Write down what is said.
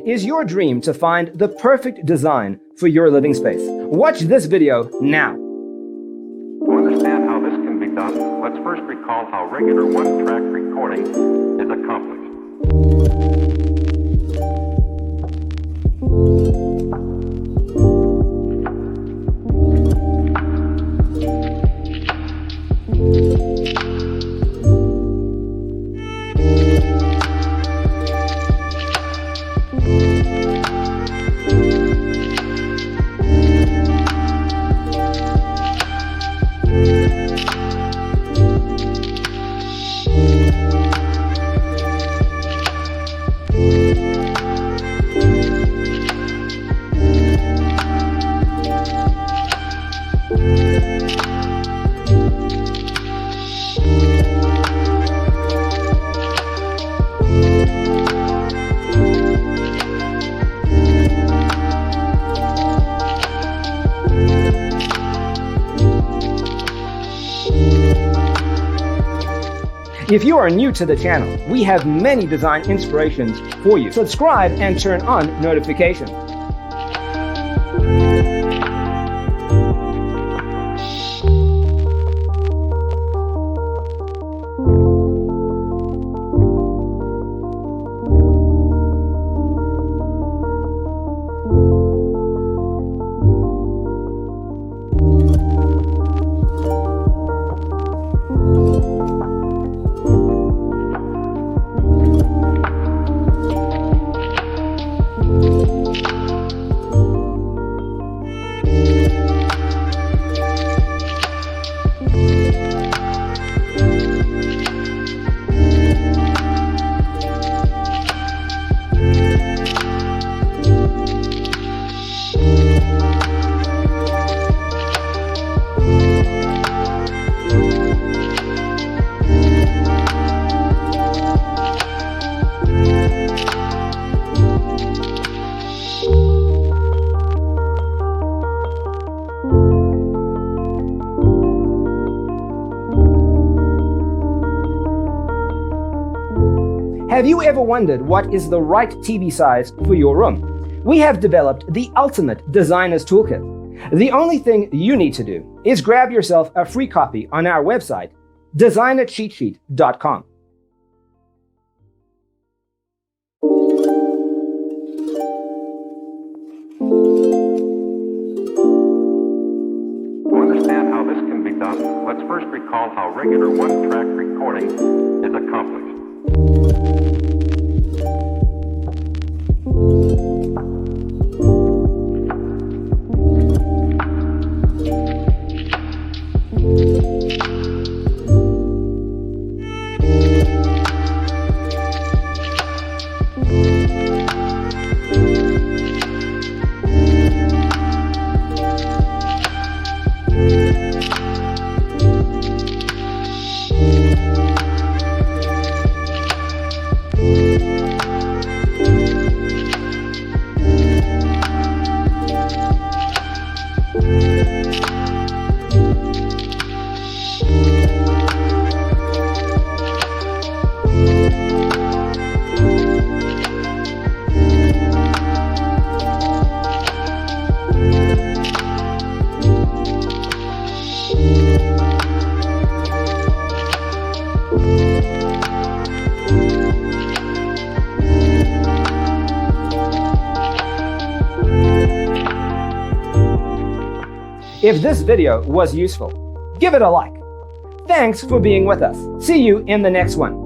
Is your dream to find the perfect design for your living space? Watch this video now. To understand how this can be done, let's first recall how regular one-track recording is accomplished. If you are new to the channel, we have many design inspirations for you. Subscribe and turn on notifications. Have you ever wondered what is the right TV size for your room? We have developed the ultimate designer's toolkit. The only thing you need to do is grab yourself a free copy on our website, designercheatsheet.com. To understand how this can be done, let's first recall how regular one-track recording is accomplished. If this video was useful, give it a like. Thanks for being with us. See you in the next one.